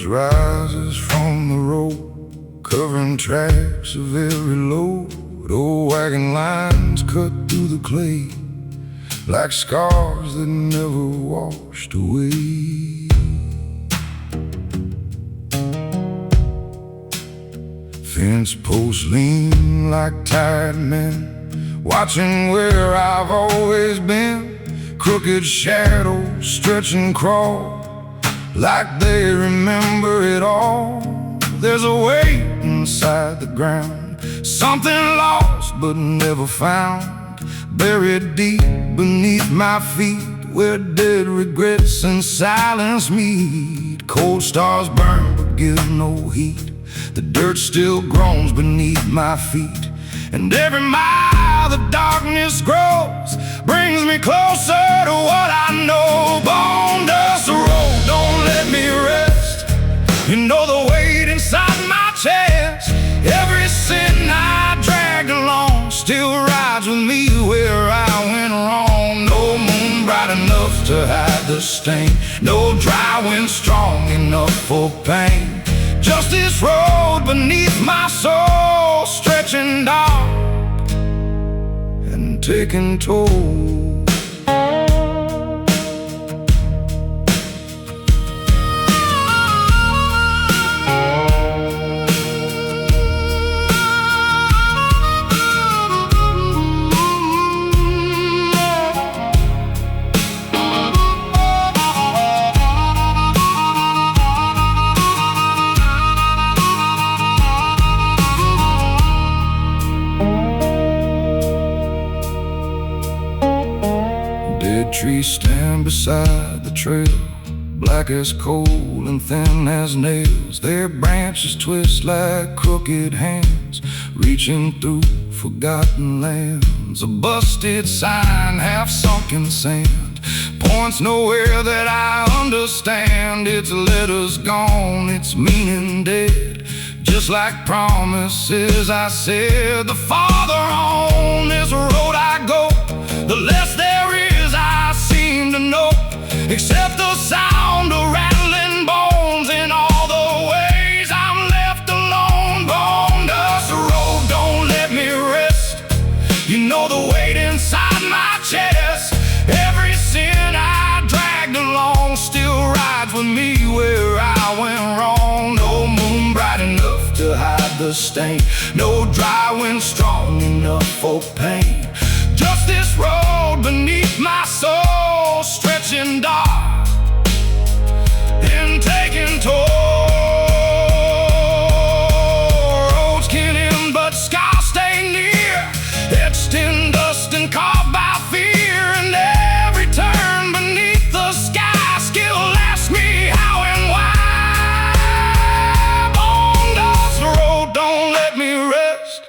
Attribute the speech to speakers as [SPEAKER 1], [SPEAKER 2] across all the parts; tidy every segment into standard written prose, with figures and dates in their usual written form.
[SPEAKER 1] rises from the road, covering tracks of every load. Old wagon lines cut through the clay, like scars that never washed away. Fence posts lean like tired men, watching where I've always been. Crooked shadows stretch and crawl, like they remember it all. There's a weight inside the ground, something lost but never found, buried deep beneath my feet, where dead regrets and silence meet. Cold stars burn but give no heat, the dirt still groans beneath my feet. And every mile the darkness grows brings me closer to what I know. Bone dust road, don't let me rest. You know the weight inside my chest. Every sin I dragged along still rides with me where I went wrong. No moon bright enough to hide the stain, no dry wind strong enough for pain. Just this road beneath my soul, stretching dark and taking toll. Dead trees stand beside the trail, black as coal and thin as nails. Their branches twist like crooked hands, reaching through forgotten lands. A busted sign, half sunk in sand, points nowhere that I understand. Its letters gone, its meaning dead, just like promises I said. The farther on this road I go, the less there is I seem to know, except the sound of rattling bones in all the ways I'm left alone. Bone dust road, don't let me rest. You know the weight inside my chest. Every sin I dragged along still rides with me where I went wrong. No moon bright enough to hide the stain, no dry wind strong enough for pain. Just this road beneath my soul, stretching dark and taking toll. Roads can't end, but scars stay near, etched in dust and carved by fear. And every turn beneath the sky still asks me how and why. Bone dust road, don't let me rest.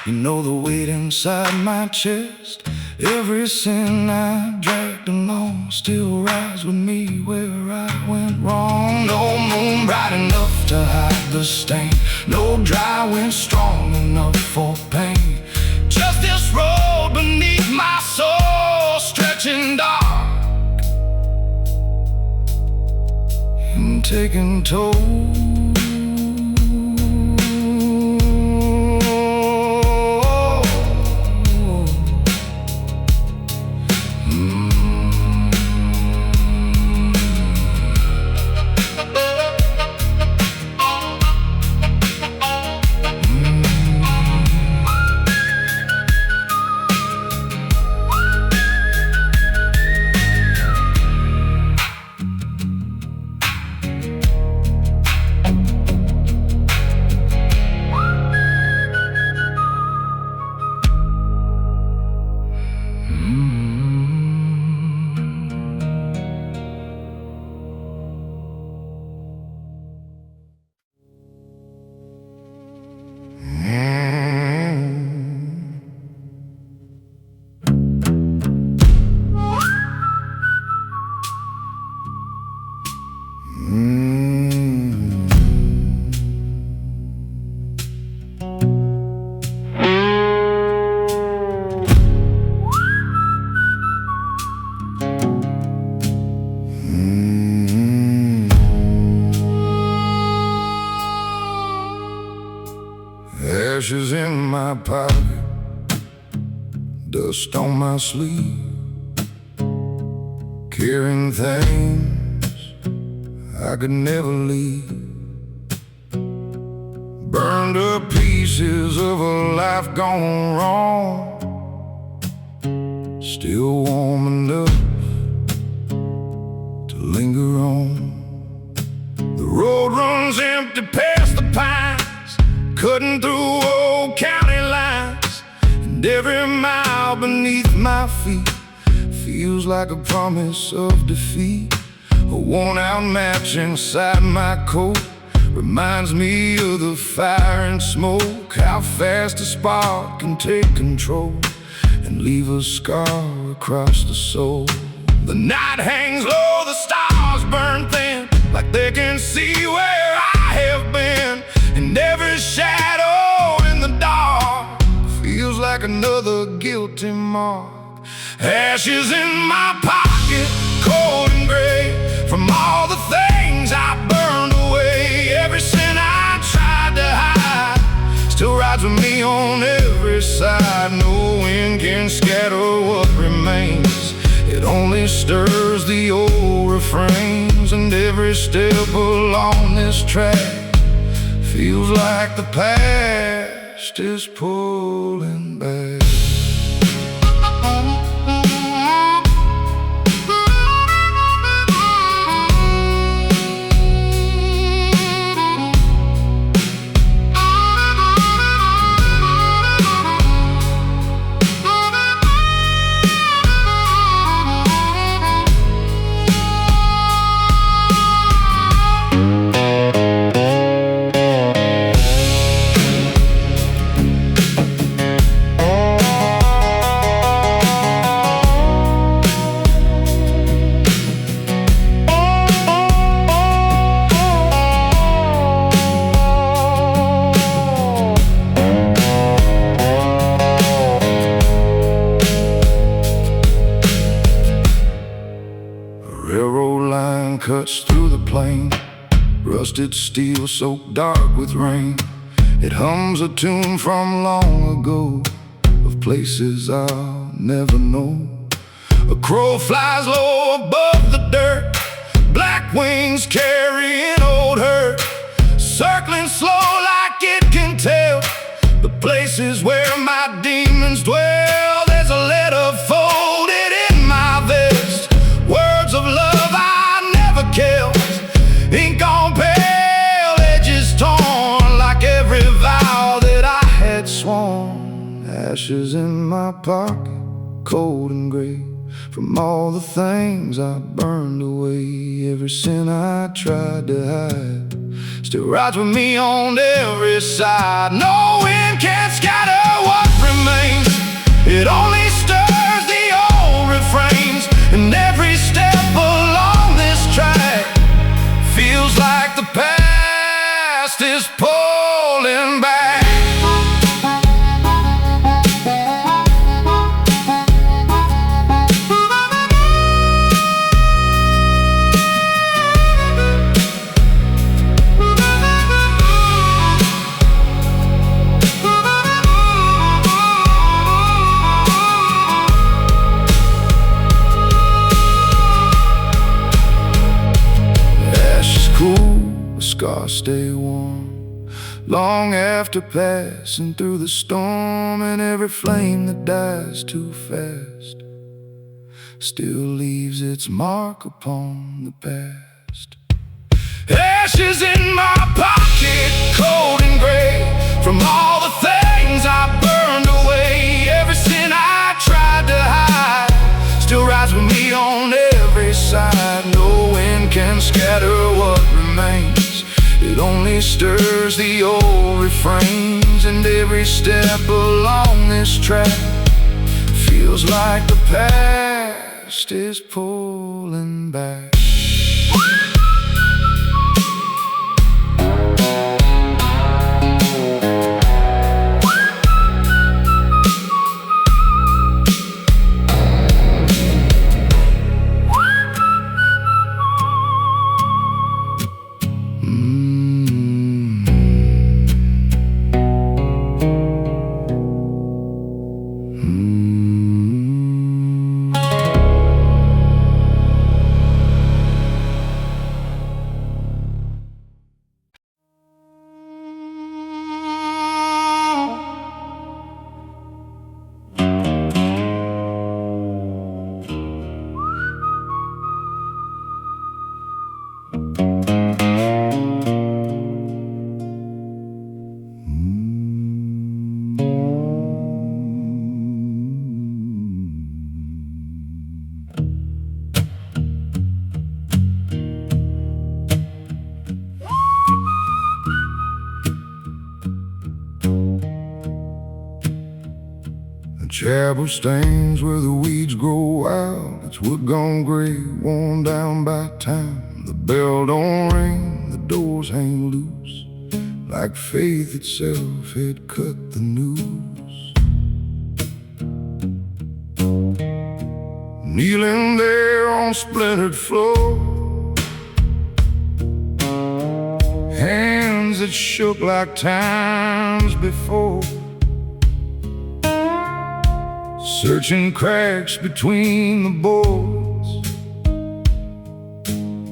[SPEAKER 1] You know the weight inside my chest. Every sin I dragged along still rides with me where I went wrong. No moon bright enough to hide the stain, no dry wind strong enough for pain. Just this road beneath my soul, stretching dark and taking toll. Ashes in my pocket, dust on my sleeve, carrying things I could never leave. Burned up pieces of a life gone wrong, still warm enough to linger on. The road runs empty past the pines, cutting through old county lines, and every mile beneath my feet feels like a promise of defeat. A worn-out match inside my coat reminds me of the fire and smoke, how fast a spark can take control and leave a scar across the soul. The night hangs low, the stars burn thin, like they can see where I have been, and every shadow in the dark feels like another guilty mark. Ashes in my pocket, cold and gray, from all the things I burned away. Every sin I tried to hide still rides with me on every side. No wind can scatter what remains, it only stirs the old refrains. And every step along this track feels like the past is pulling back. Railroad line cuts through the plain, rusted steel soaked dark with rain. It hums a tune from long ago, of places I'll never know. A crow flies low above the dirt, black wings carrying old hurt, circling slow like it can tell the places where my demons dwell. There's a letter folded in my vest, words of love I never killed, ink on pale, edges torn like every vow that I had sworn. Ashes in my pocket, cold and gray, from all the things I burned away. Every sin I tried to hide still rides with me on every side. No wind can scatter what remains, it only stirs the old refrains. And every step along this track feels like the past is pulling back. Scars stay warm long after passing through the storm, and every flame that dies too fast still leaves its mark upon the past. Ashes in my pocket, cold and gray, from all the things I burned away. Every sin I tried to hide still rides with me on every side. No wind can scatter what remains, it only stirs the old refrains. And every step along this track feels like the past is pulling back. Chapel stands where the weeds grow wild. It's wood gone gray, worn down by time. The bell don't ring, the doors hang loose. Like faith itself had cut the news. Kneeling there on splintered floor, hands that shook like times before, searching cracks between the boards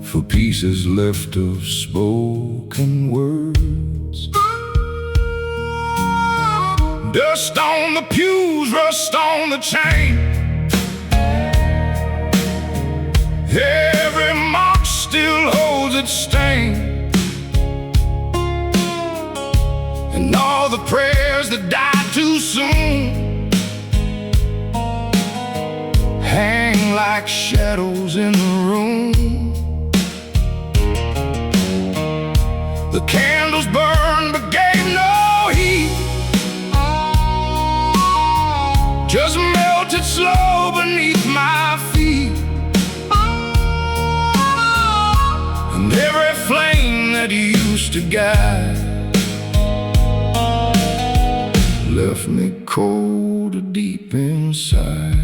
[SPEAKER 1] for pieces left of spoken words. Dust on the pews, rust on the chain. Every mark still holds its stain, and all the prayers that died too soon hang like shadows in the room. The candles burned but gave no heat, just melted slow beneath my feet. And every flame that used to guide left me cold deep inside.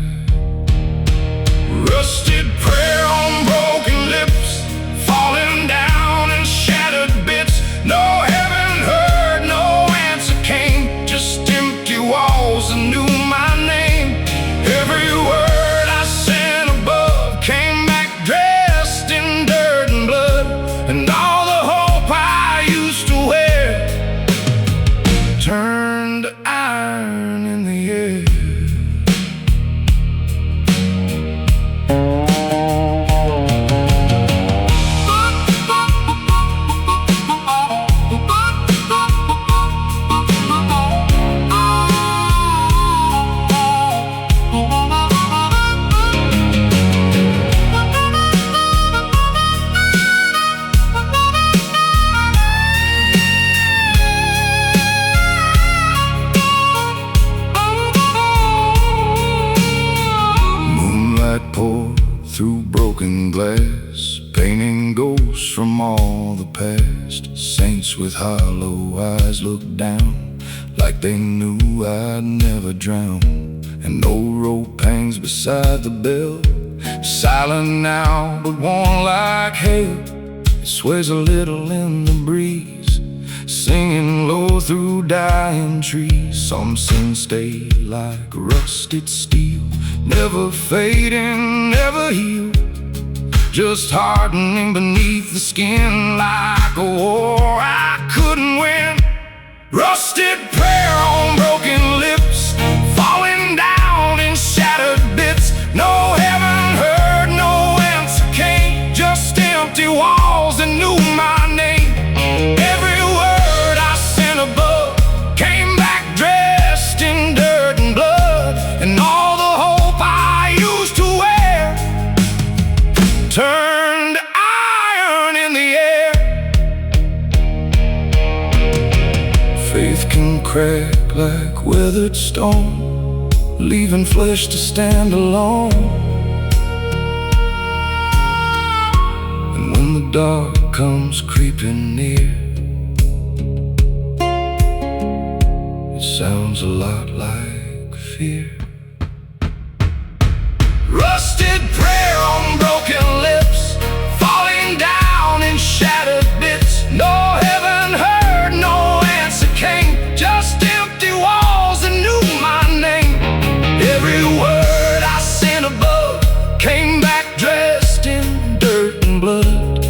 [SPEAKER 1] Rusted prayer on broken lips, falling down in shattered bits. No heaven heard, no answer came, just empty walls that knew my name. Every word I sent above came back dressed in dirt and blood, and all the hope I used to wear turned to iron in the air. Poured through broken glass, painting ghosts from all the past. Saints with hollow eyes looked down, like they knew I'd never drown. And no rope hangs beside the bell, silent now but warm like hail. It sways a little in the breeze, singing low through dying trees. Some sing stay like rusted steel, never fading, never heal, just hardening beneath the skin like a war I couldn't win. Rusted prayer on broken lips, falling down in shattered bits. No heaven heard, no answer came, just empty walls that knew my name. Every word I sent above came back dressed in dirt and blood, and all the hope I used to wear turned to iron in the air. Faith can crack like weathered stone, leaving flesh to stand alone. And when the dark comes creeping near, it sounds a lot like fear. Rusted prayer on broken lips, falling down in shattered bits. No heaven heard, no answer came, just empty walls that knew my name. Every word I sent above came back dressed in dirt and blood,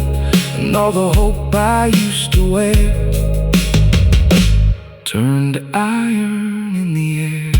[SPEAKER 1] and all the hope I used to wear turned to iron in the air.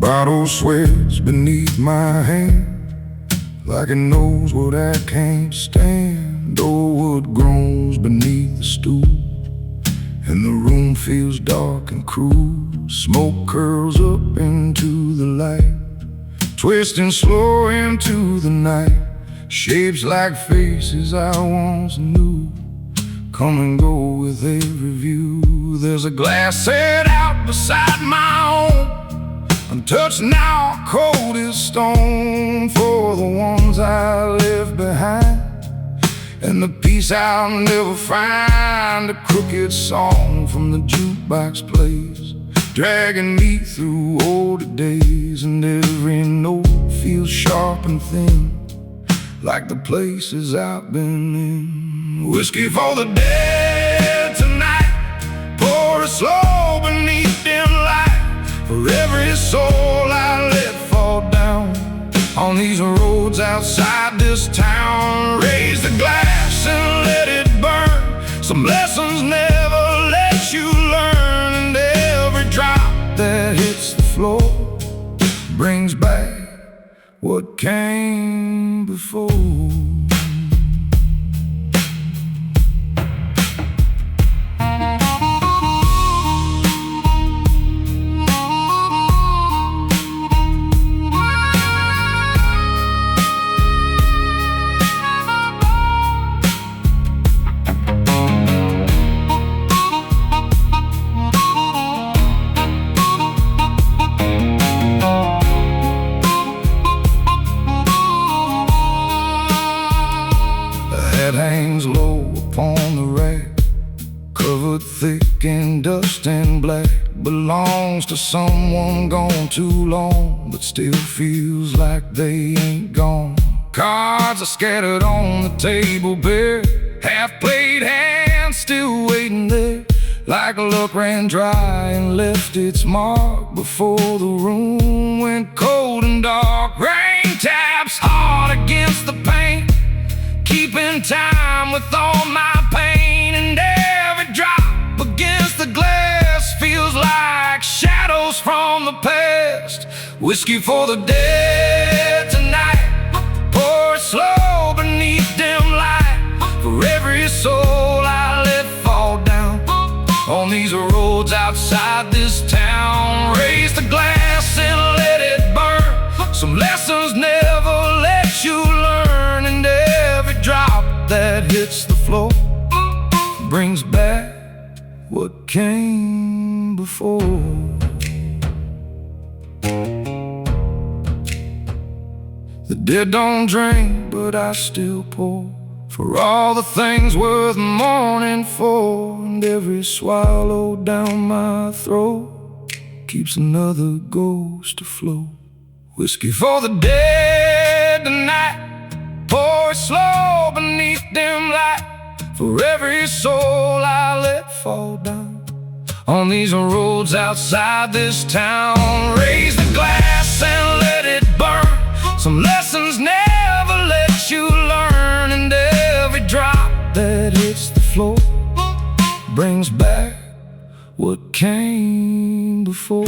[SPEAKER 1] bottle sweats beneath my hand, like it knows what I can't stand. Oh, what groans beneath the stool, and the room feels dark and cruel. Smoke curls up into the light, twisting slow into the night. Shapes like faces I once knew, come and go with every view. There's a glass set out beside my own, untouched now, cold as stone, for the ones I left behind, and the peace I'll never find. A crooked song from the jukebox plays, dragging me through older days, and every note feels sharp and thin, like the places I've been in. Whiskey for the dead tonight, pour it slow beneath dim light, for every soul I let fall down on these roads outside this town. Raise the glass and let it burn, some lessons never let you learn, and every drop that hits the floor brings back what came before. That hangs low upon the rack, covered thick in dust and black, belongs to someone gone too long, but still feels like they ain't gone. Cards are scattered on the table bare, half-played hands still waiting there, like luck ran dry and left its mark before the room went cold and dark. Rain taps hard against the paint, keeping time with all my pain, and every drop against the glass feels like shadows from the past. Whiskey for the dead tonight, pour it slow beneath dim light, for every soul I let fall down on these roads outside this town. Raise the glass and let it burn, some lessons never let you learn, and every drop that hits the floor brings back what came before. The dead don't drink, but I still pour, for all the things worth mourning for, and every swallow down my throat keeps another ghost afloat. Whiskey for the dead tonight, pour it slow beneath dim light, for every soul I let fall down on these roads outside this town. Raise the glass and let it burn, some lessons never let you learn, and every drop that hits the floor brings back what came before.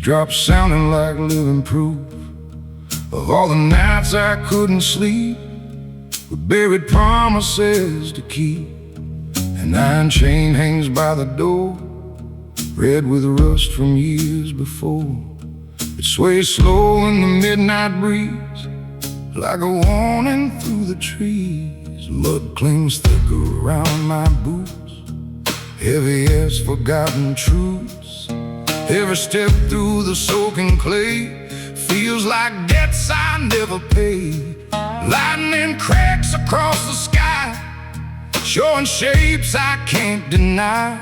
[SPEAKER 1] Raindrops sounding like living proof of all the nights I couldn't sleep, with buried promises to keep. An iron chain hangs by the door, red with rust from years before. It sways slow in the midnight breeze, like a warning through the trees. Mud clings thicker around my boots, heavy as forgotten truths. Every step through the soaking clay feels like debts I never paid. Lightning cracks across the sky, showing shapes I can't deny.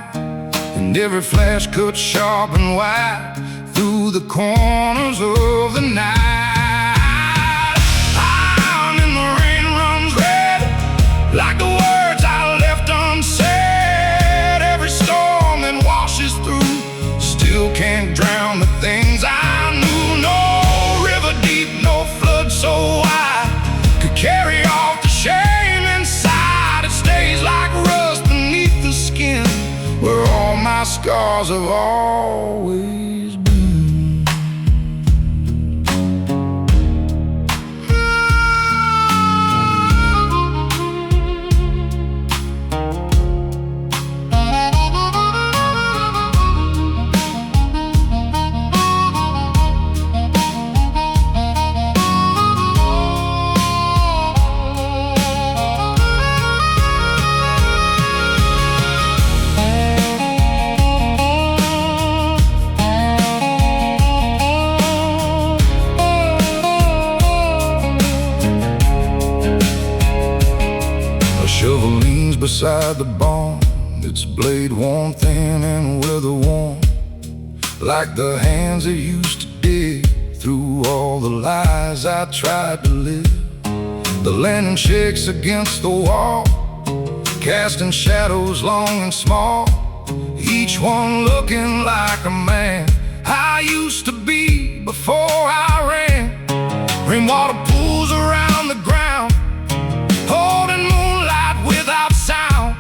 [SPEAKER 1] And every flash cuts sharp and wide through the corners of the night. Iron in the rain runs red, like the words I left unsaid. Every storm that washes through still can't drown the things I knew. No river deep, no flood so wide could carry off the shame inside. It stays like rust beneath the skin, where all my scars have always been. Shovel leans beside the barn, its blade worn thin and weather-worn, like the hands that used to dig through all the lies I tried to live. The lantern shakes against the wall, casting shadows long and small, each one looking like a man I used to be before I ran. Rainwater pools around the ground, holding moonlight without sound.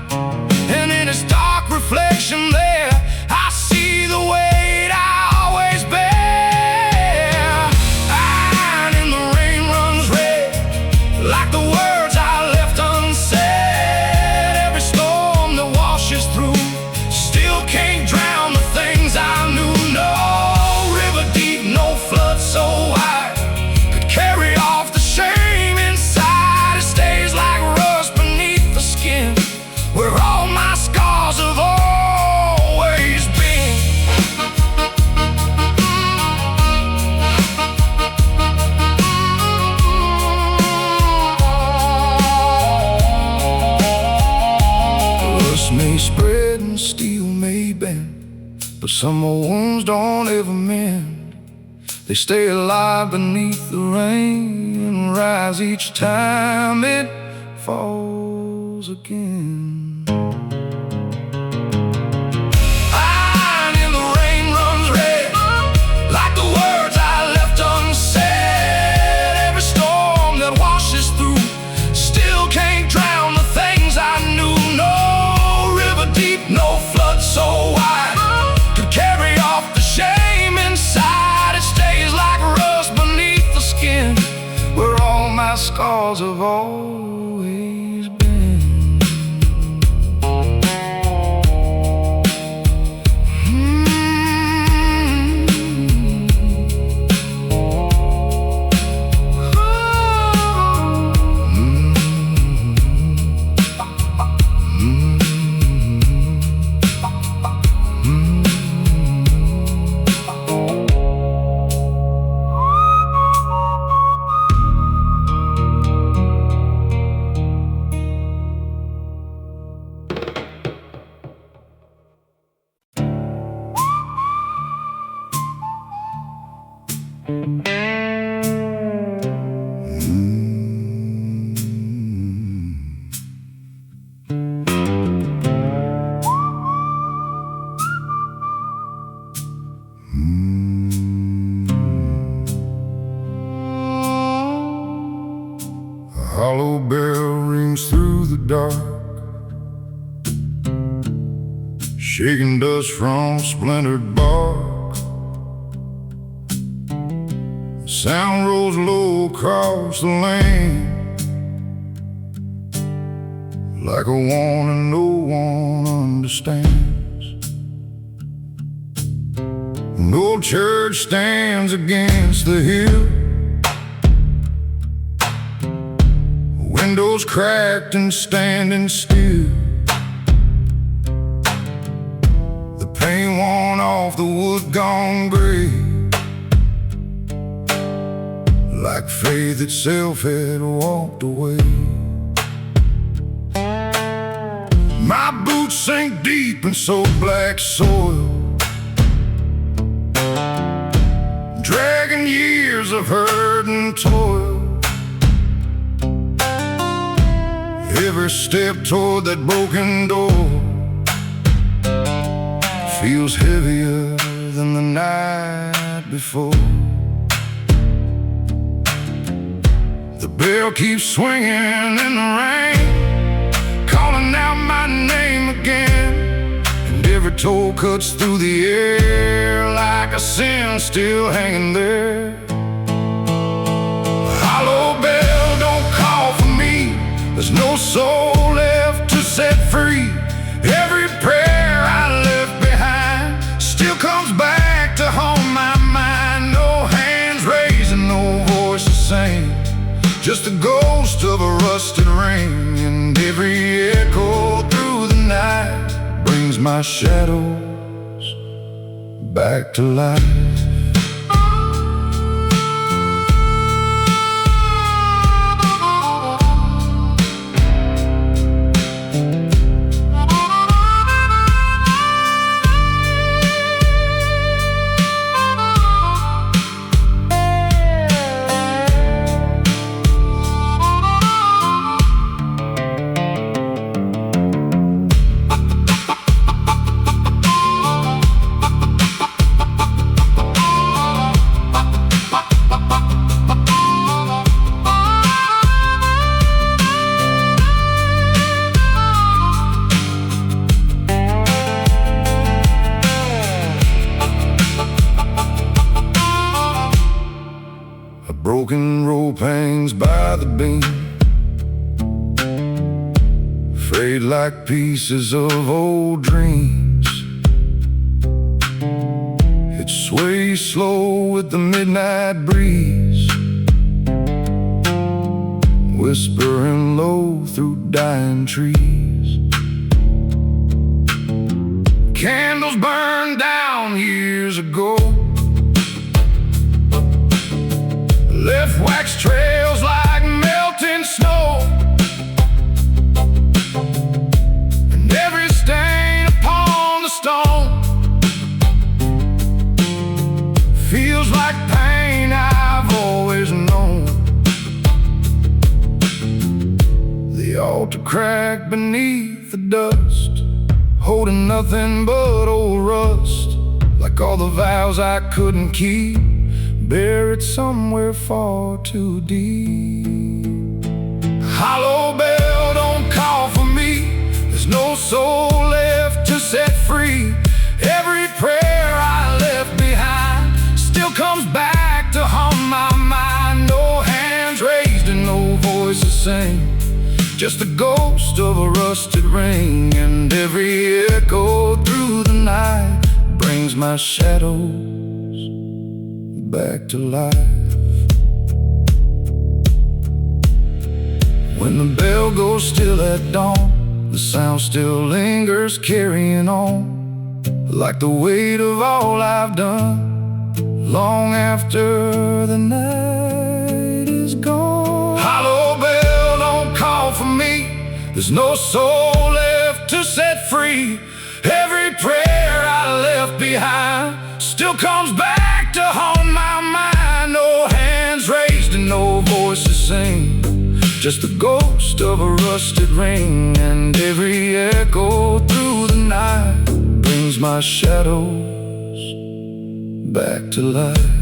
[SPEAKER 1] And in its dark reflection there, I see the weight I always bear. Iron in the rain runs red, like the words I left unsaid. Every storm that washes through still can't drown the things I knew. No river deep, no flood so wide could carry off the shame inside. It stays like rust beneath the skin, where all my scars have always been. Rust may spread and steel may bend, but some wounds don't ever mend. They stay alive beneath the rain and rise each time it falls again. Iron in the rain runs red, like the words I left unsaid. Every storm that washes through still can't drown the things I knew. No river deep, no flood so wide could carry off the shame inside. It stays like rust beneath the skin, where all my scars have always been. hollow bell rings through the dark, shaking dust from splintered bark. Sound rolls low across the lane, like a warning no one understands. An old church stands against the hill, windows cracked and standing still. The paint worn off, the wood gone gray, like faith itself had walked away. My boots sink deep in so black soil, dragging years of hurt and toil. Every step toward that broken door feels heavier than the night before. The bell keeps swinging in the rain, calling out my name again, and every toll cuts through the air like a sin still hanging there. Hollow bell, don't call for me, there's no soul left to set free. Every prayer I left behind still comes back to haunt my mind. No hands raising, no voices saying, just a ghost of a rusted ring. And every echo through the night brings my shadows back to life. Broken rope hangs by the beam, frayed like pieces of old dreams. It sways slow with the midnight breeze, whispering low through dying trees. Candles burned down years ago, left wax trails like melting snow, and every stain upon the stone feels like pain I've always known. The altar cracked beneath the dust, holding nothing but old rust, like all the vows I couldn't keep, buried somewhere far too deep. Hollow bell, don't call for me, there's no soul left to set free. Every prayer I left behind still comes back to haunt my mind. No hands raised and no voices sing, just the ghost of a rusted ring. And every echo through the night brings my shadows back to life. When the bell goes still at dawn, the sound still lingers, carrying on, like the weight of all I've done, long after the night is gone. Hollow bell, don't call for me, there's no soul left to set free. Every prayer I left behind still comes back to haunt my mind. No hands raised and no voices sing, just the ghost of a rusted ring. And every echo through the night brings my shadows back to life.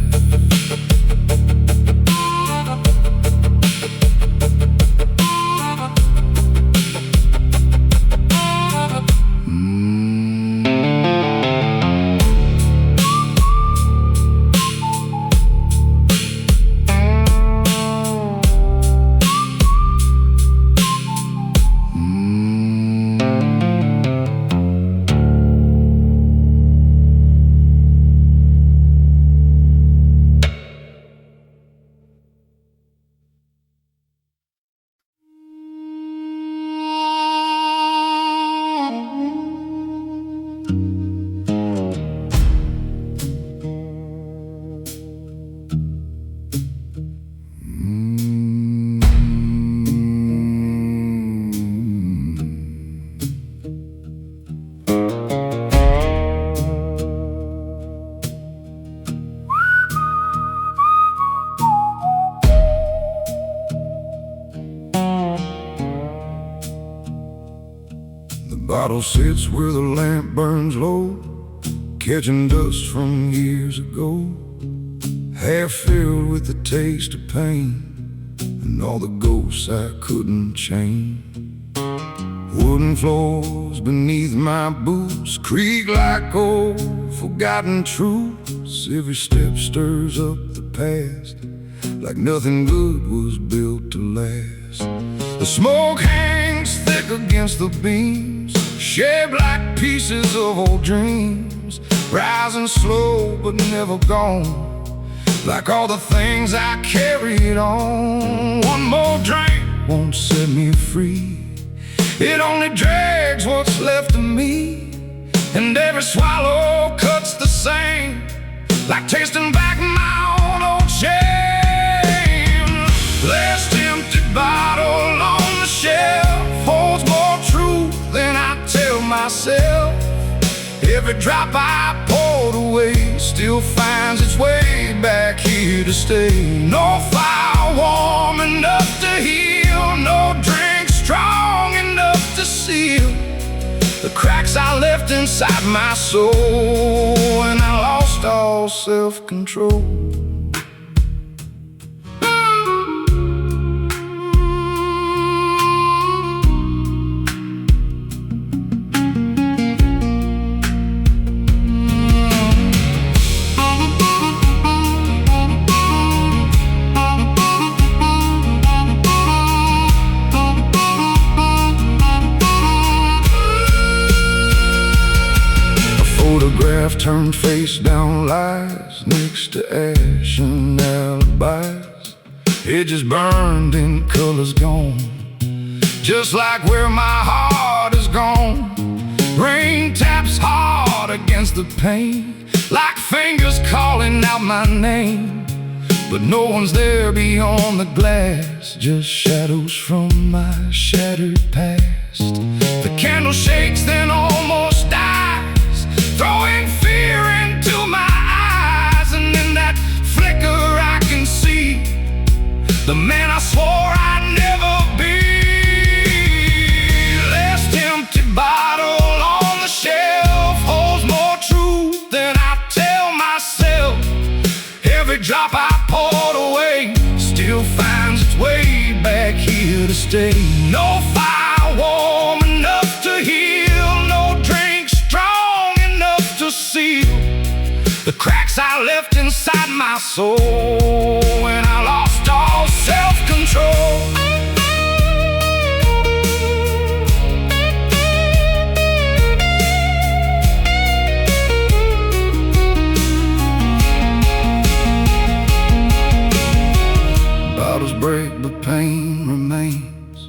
[SPEAKER 1] Bottle sits where the lamp burns low, catching dust from years ago, half filled with the taste of pain and all the ghosts I couldn't change. Wooden floors beneath my boots creak like old forgotten truths. Every step stirs up the past like nothing good was built to last. The smoke hangs thick against the beams, shaped like pieces of old dreams, rising slow but never gone, like all the things I carried on. One more drink won't set me free, it only drags what's left of me, and every swallow cuts the same, like tasting back my own old shame. Last empty bottle on the shelf holds more truth than I tell myself. Every drop I poured away still finds its way back here to stay. No fire warm enough to heal, no drink strong enough to seal the cracks I left inside my soul when I lost all self-control. Photograph turned face down, lies next to ash and alibis. It just burned and color's gone, just like where my heart is gone. Rain taps hard against the pane, like fingers calling out my name, but no one's there beyond the glass, just shadows from my shattered past. The candle shakes then almost dies, throwing fear into my eyes, and in that flicker I can see the man I swore I'd never be. Last empty bottle on the shelf holds more truth than I tell myself. Every drop I poured away still finds its way back here to stay. No fire warm enough to heal, no drink strong enough to seal the cracks I left inside my soul when I lost all self-control. Bottles break but pain remains,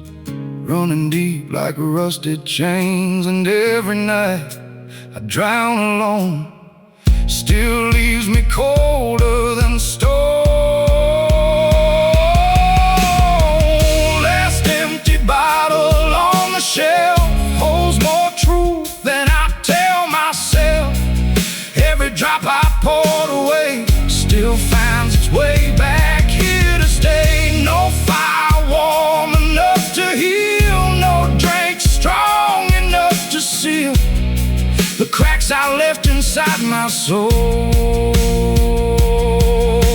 [SPEAKER 1] running deep like rusted chains, and every night I drown alone, still leaves me colder than stone. Last empty bottle on the shelf holds more truth than I tell myself. Every drop I poured away still finds its way back here to stay. No fire warm enough to heal, no drink strong enough to seal the cracks I left inside my soul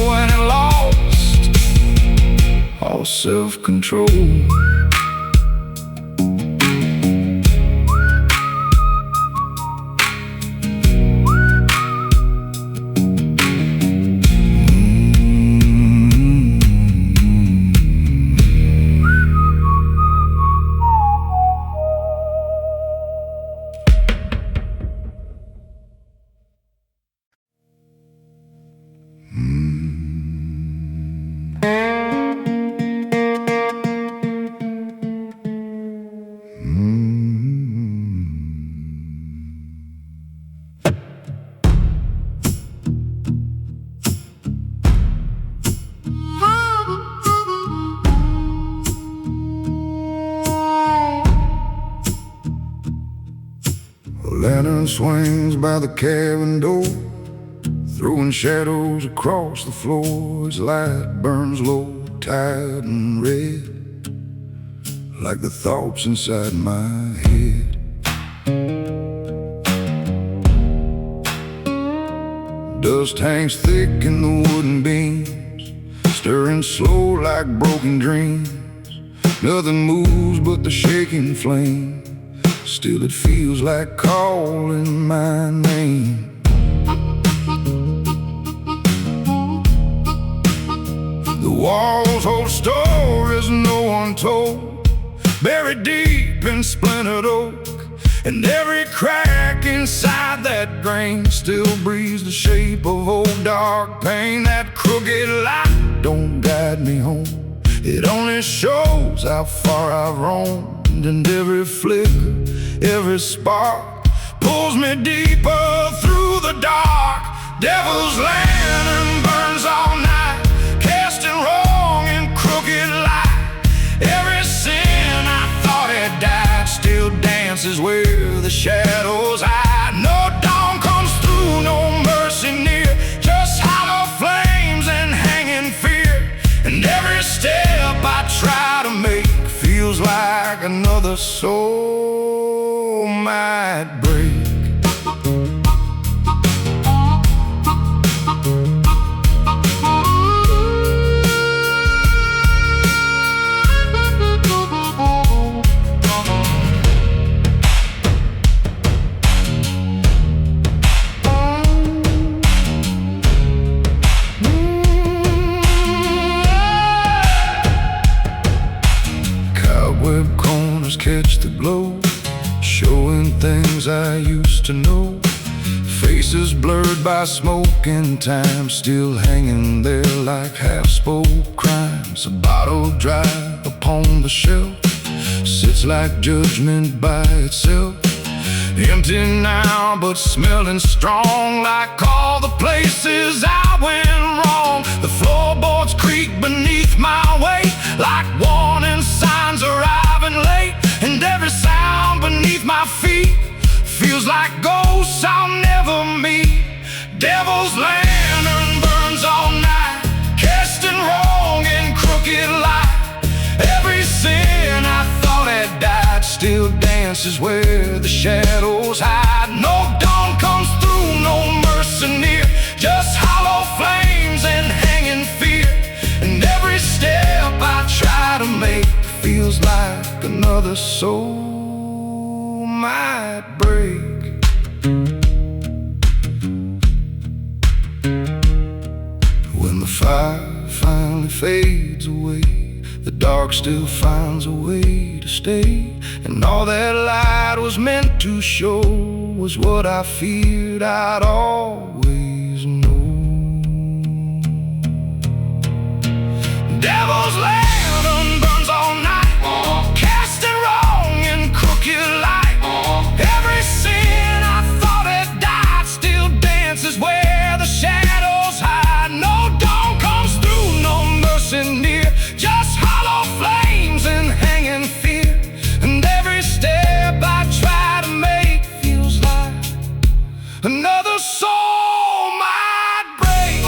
[SPEAKER 1] when I lost all self-control. Lantern swings by the cabin door, throwing shadows across the floor. Its light burns low, tired and red, like the thoughts inside my head. Dust hangs thick in the wooden beams, stirring slow like broken dreams. Nothing moves but the shaking flame. Still it feels like calling my name. The walls hold stories no one told, buried deep in splintered oak. And every crack inside that grain still breathes the shape of old dark pain. That crooked light don't guide me home, it only shows how far I've roamed. And every flicker, every spark pulls me deeper through the dark. Devil's lantern burns all night, casting wrong and crooked light. Every sin I thought had died still dances where the shadows hide. No dawn comes through, no mercy near, just hollow flames and hanging fear. And every step I try to make feels like another soul might break. Cobweb corners catch the glow, showing things I used to know. Faces blurred by smoke and time, still hanging there like half-spoke crimes. A bottle dry upon the shelf sits like judgment by itself. Empty now but smelling strong, like all the places I went wrong. The floorboards creak beneath my weight, like warning signs arriving late. And every sound beneath my feet feels like ghosts I'll never meet. Devil's lantern burns all night, casting wrong and crooked light. Every sin I thought had died still dances where the shadows hide. No dawn comes through, no mercy near, just hollow flames and hanging fear. And every step I try to make feels like another soul might break. When the fire finally fades away, the dark still finds a way to stay. And all that light was meant to show was what I feared I'd always know. Devil's lantern burns all night, casting wrong and crooked light. Every sin I thought had died still dances where the shadows hide. No dawn comes through, no mercy near, just hollow flames and hanging fear. And every step I try to make feels like another soul might break.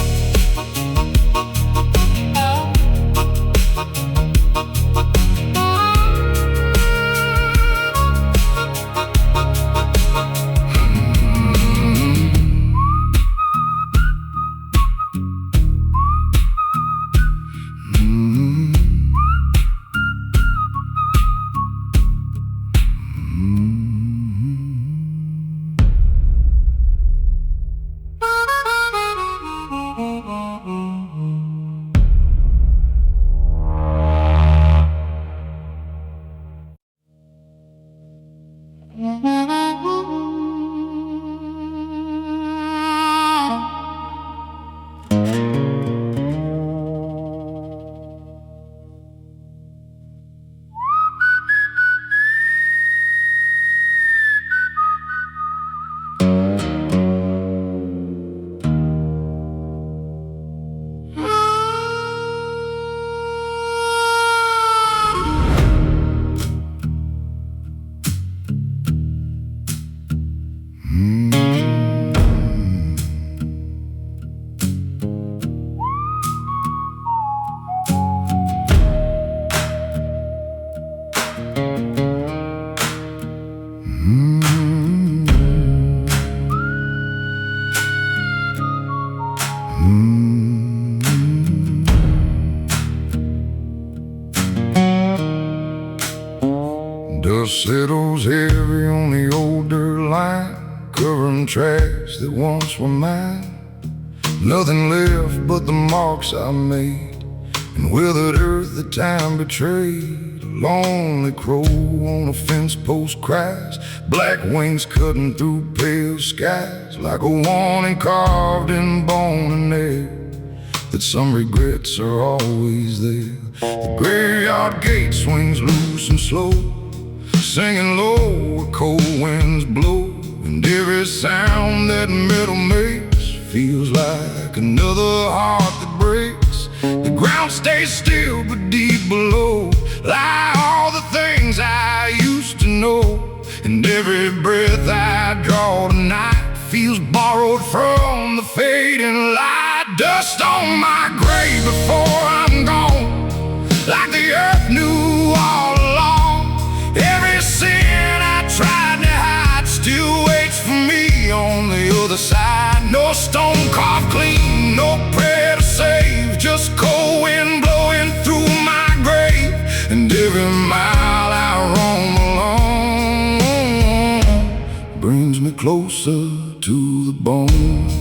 [SPEAKER 1] Dust settles heavy on the old dirt line, covering tracks that once were mine. Nothing left but the marks I made, and withered earth that time betrayed. A lonely crow on a fence post cries, black wings cutting through pale skies, like a warning carved in bone and nail, that some regrets are always there. The graveyard gate swings loose and slow, singing low where cold winds blow, and every sound that metal makes feels like another heart that breaks. The ground stays still but deep below lie all the things I used to know, and every breath I draw tonight feels borrowed from the fading light. Dust on my grave before I'm gone, like the earth knew all along. Every sin I tried to hide still waits for me on the other side. No stone carved clean, no prayer to save, just cold wind blowing through my grave. And every mile I roam along brings me closer to the bones.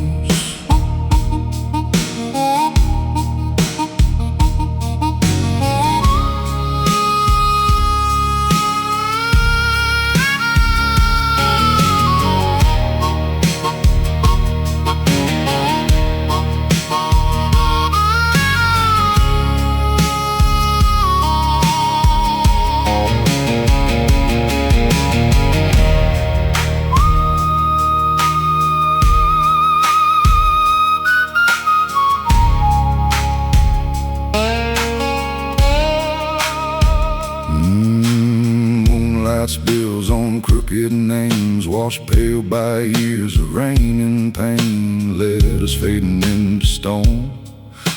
[SPEAKER 1] Spills on crooked names, washed pale by years of rain and pain, letters fading into stone,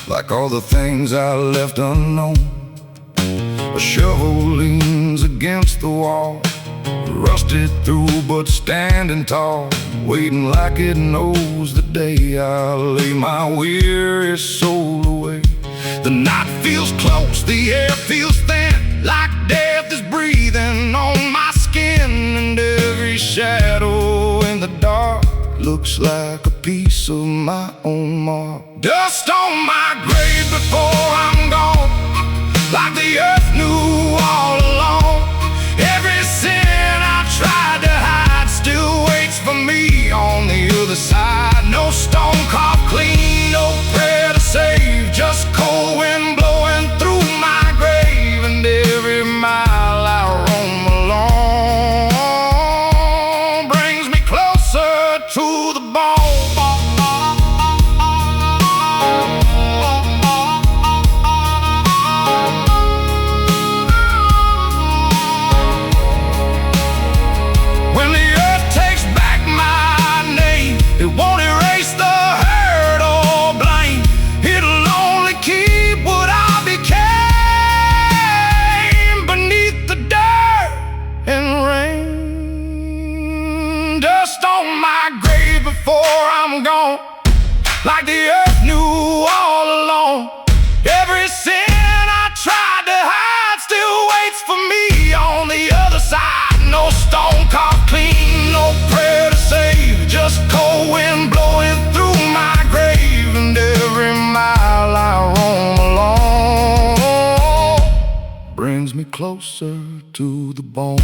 [SPEAKER 1] like all the things I left unknown. A shovel leans against the wall, rusted through but standing tall, waiting like it knows the day I'll lay my weary soul away. The night feels close, the air feels thin, like death is breathing on my skin, and every shadow in the dark looks like a piece of my own mark. Dust on my grave before I'm gone, like the earth knew all along. Every sin I tried to hide still waits for me on the other side. No stone carved clean, no prayer to save, just cold wind blowing through my grave. And every mile I roam along brings me closer to the bone. When the earth takes back my name, it won't erase the hurt or blame. It'll only keep what I became beneath the dirt and rain. Dust on my grave before I'm gone, like the earth knew all along. Every sin I tried to hide still waits for me on the other side. No stone carved clean, no prayer to save, just cold wind blowing through my grave. And every mile I roam along brings me closer to the bones.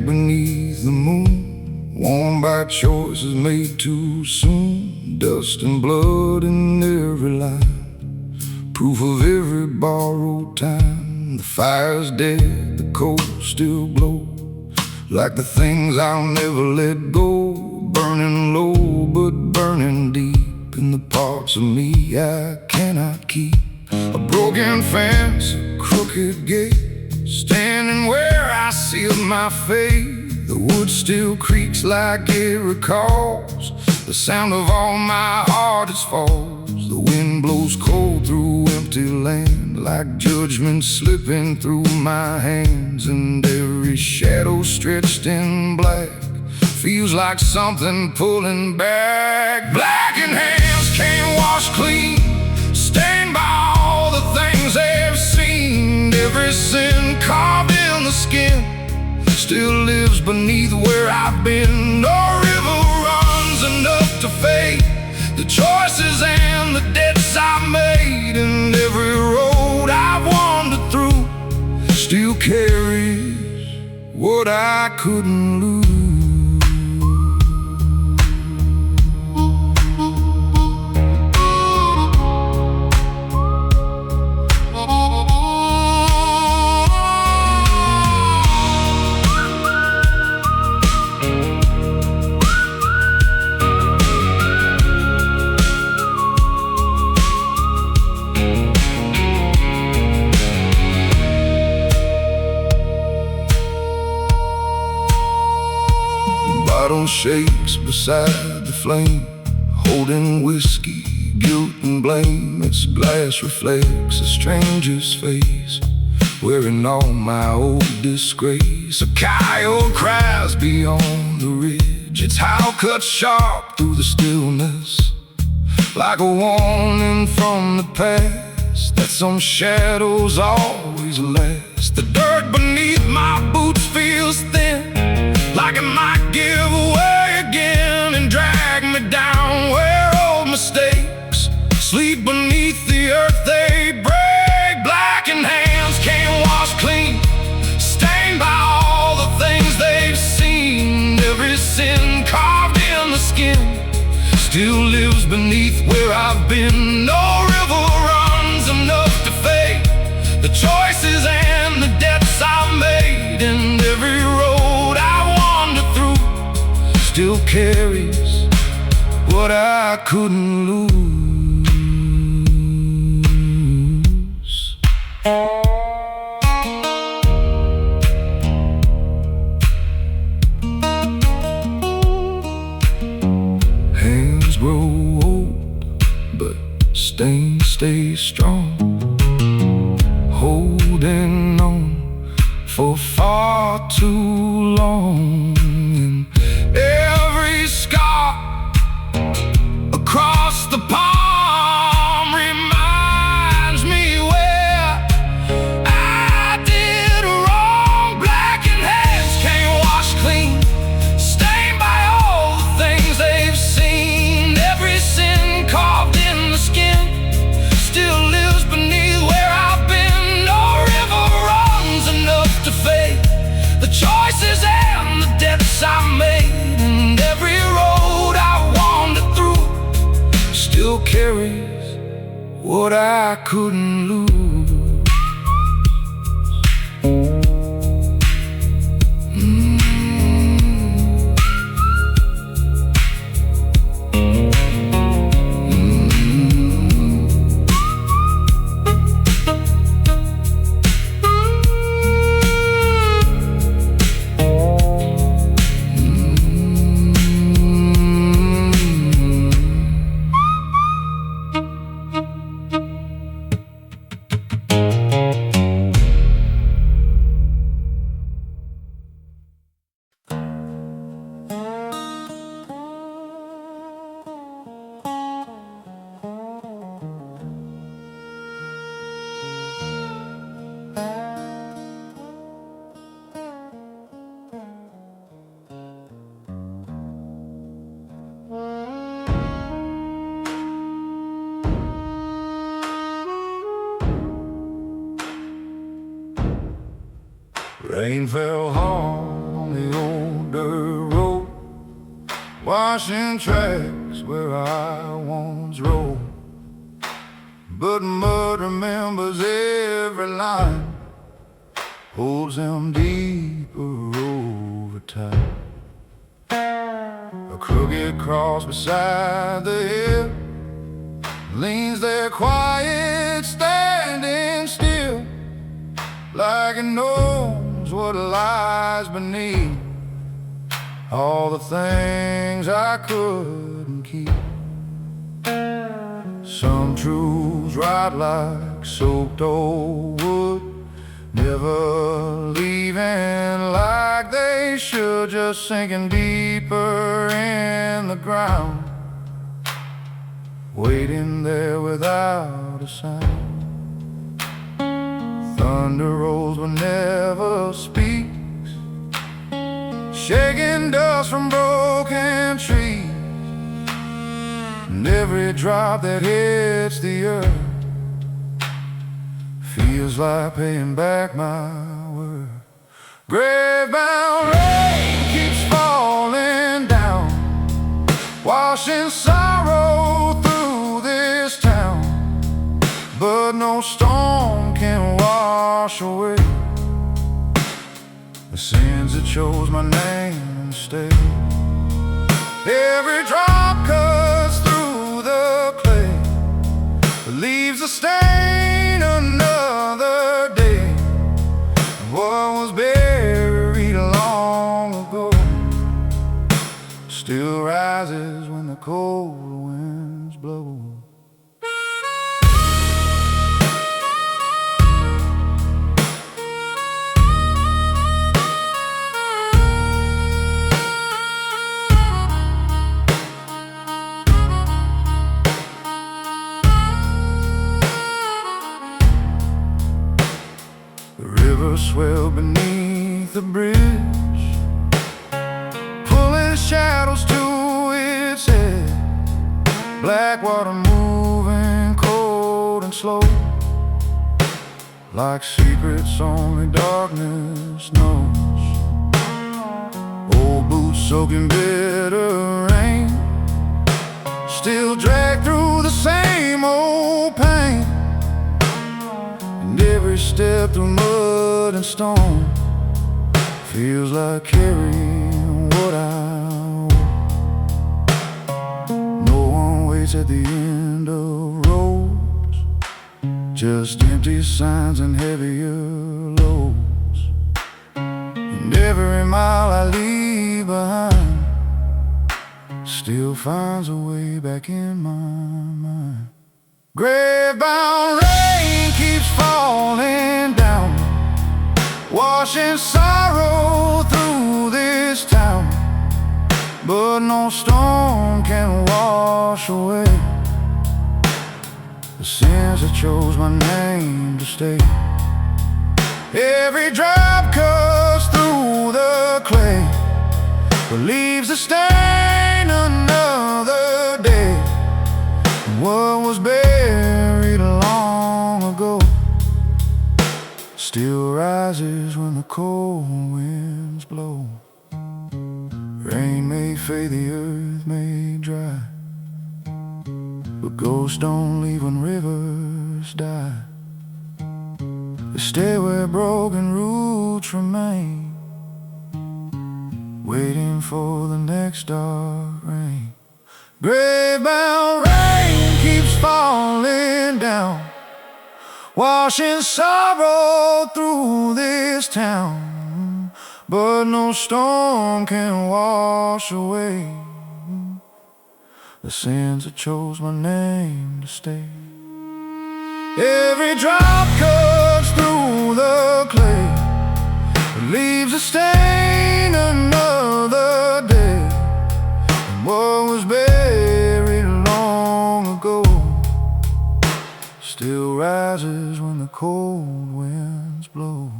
[SPEAKER 1] beneath the moon, worn by choices made too soon. Dust and blood in every line, proof of every borrowed time. The fire's dead, the coals still glow, like the things I'll never let go. Burning low, but burning deep in the parts of me I cannot keep. A broken fence, a crooked gate, standing where I sealed my fate. The wood still creaks like it recalls the sound of all my hardest falls. The wind blows cold through empty land, like judgment slipping through my hands. And every shadow stretched in black feels like something pulling back. Blackened hands can't wash clean, stained by all the things they've seen. Every sin carved in the skin still lives beneath where I've been. No river runs enough to fade the choices and the debts I've made. And every road I've wandered through still carries what I couldn't lose. Bottle shakes beside the flame, holding whiskey, guilt and blame. Its glass reflects a stranger's face, wearing all my old disgrace. A coyote cries beyond the ridge, its howl cuts sharp through the stillness, like a warning from the past that some shadows always last. The dirt beneath my boots feels thin, like it might give away again and drag me down where old mistakes sleep beneath the earth they break. Blackened hands can't wash clean, stained by all the things they've seen. Every sin carved in the skin still lives beneath where I've been. No river runs enough to fade the choices and the debts I've made. And every road I still carries what I couldn't lose. Hands grow old, but stains stay strong, holding on for far too long. Every scar across the palm reminds me where I did wrong. Blackened hands can't wash clean, stained by all the things they've seen. Every sin carved in the skin still lives beneath where I've been. No river runs enough to fade the choices and the debts I made. Still carries what I couldn't lose. Rain fell hard on the washing tracks where I once rode. But mud remembers every line, holds them deeper over time. A crooked cross beside the hill leans there quiet, standing still, like it knows what lies beneath all the things I couldn't keep. Some truths ride like soaked old wood, never leaving like they should, just sinking deeper in the ground, waiting there without a sound. Thunder rolls but never speaks, shaking dust from broken trees, and every drop that hits the earth feels like paying back my word. Grave-bound rain keeps falling down, washing sorrow through this town, but no storm can wash away the sins that chose my name instead. Every drop cuts through the clay, leaves a stain another day. What was buried long ago still rises when the cold winds blow. The river swelled beneath the bridge, pulling shadows to its head. Black water moving cold and slow, like secrets only darkness knows. Old boots soaking bitter rain, still drag through the same old pain. And every step through mud and stone feels like carrying what I owe. No one waits at the end of roads, just empty signs and heavier loads. And every mile I leave behind still finds a way back in my mind. Grave-bound rain keeps falling down, washing sorrow through this town, but no storm can wash away the sins that chose my name to stay. Every drop cuts through the clay, but leaves a stain another day. What was buried long ago still rises when the cold winds blow. Rain may fade, the earth may dry, but ghosts don't leave when rivers die. They stay where broken roots remain, waiting for the next dark rain. Grave-bound rain keeps falling down, washing sorrow through this town, but no storm can wash away the sins that chose my name to stay. Every drop cuts through the clay, leaves a stain another day. And what was buried long ago still rises when the cold winds blow.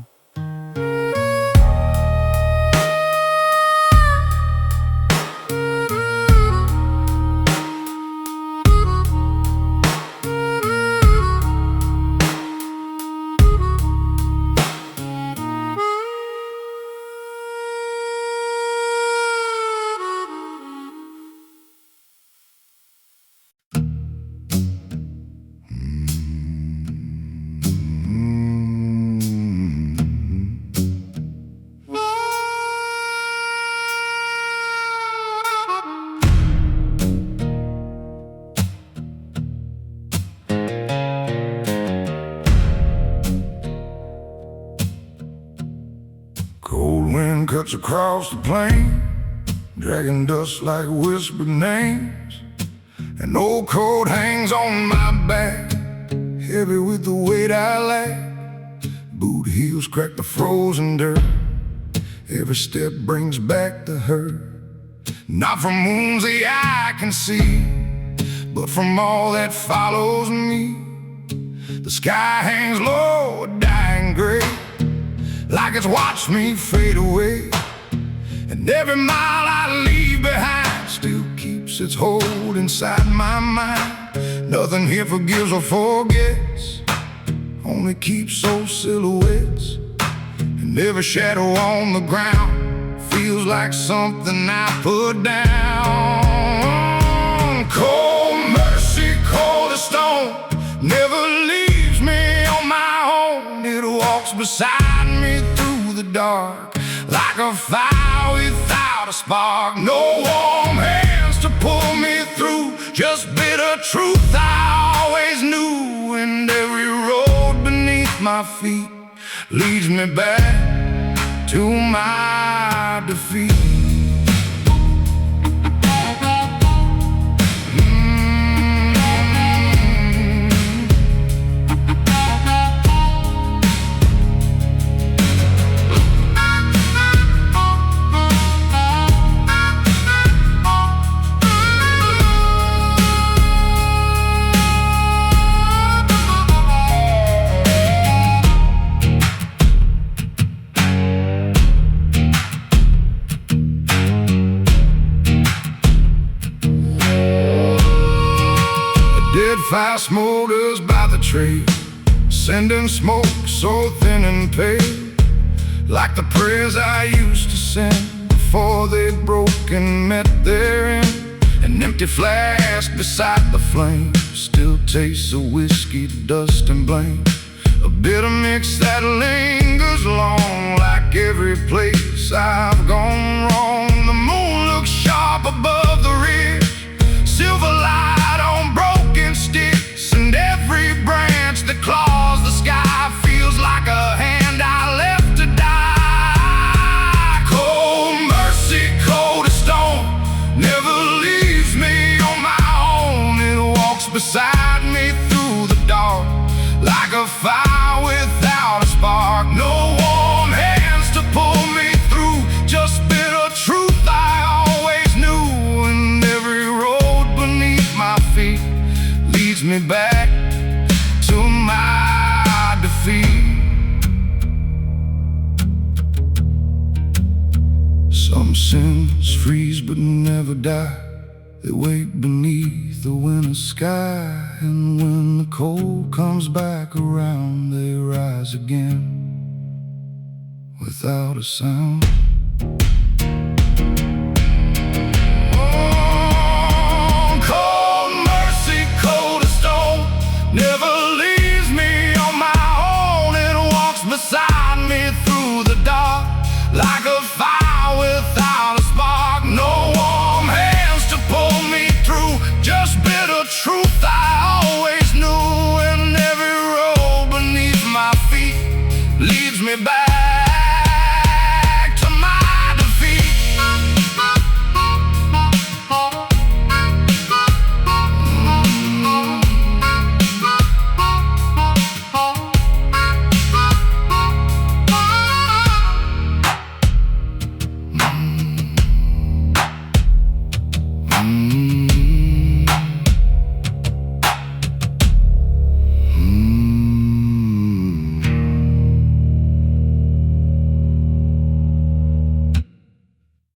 [SPEAKER 1] cuts across the plain, dragging dust like whispered names. An old coat hangs on my back, heavy with the weight I lack. Boot heels crack the frozen dirt, every step brings back the hurt. Not from wounds the eye can see, but from all that follows me. The sky hangs low, dying gray, like it's watched me fade away. And every mile I leave behind still keeps its hold inside my mind. Nothing here forgives or forgets, only keeps those silhouettes. And every shadow on the ground feels like something I put down. Cold mercy, cold as stone, never leaves me on my own. It walks beside me through the dark, like a fire without a spark. No warm hands to pull me through, just bitter truth I always knew. And every road beneath my feet leads me back to my defeat. Fire smolders by the tree, sending smoke so thin and pale, like the prayers I used to send before they broke and met their end. An empty flask beside the flame still tastes of whiskey, dust and blame, a bitter mix that lingers long, like every place I've gone wrong. The moon looks sharp above the ridge, silver light on broken sticks, and every branch that claws the sky feels like a hand I left to die. Cold mercy, cold as stone, never leaves me on my own. It walks beside me through the dark, like a fire without a spark. No warm hands to pull me through, just bitter truth I always knew. And every road beneath my feet leads me back to my defeat. Some sins freeze but never die, they wait beneath the winter sky. And when the cold comes back around, they rise again without a sound. Oh, cold mercy, cold as stone, never leaves me on my own. It walks beside me through the dark, like a fire without a spark. No warm hands to pull me through, just bitter truth I always knew. And every road beneath my feet leads me back to my defeat. Mm-hmm.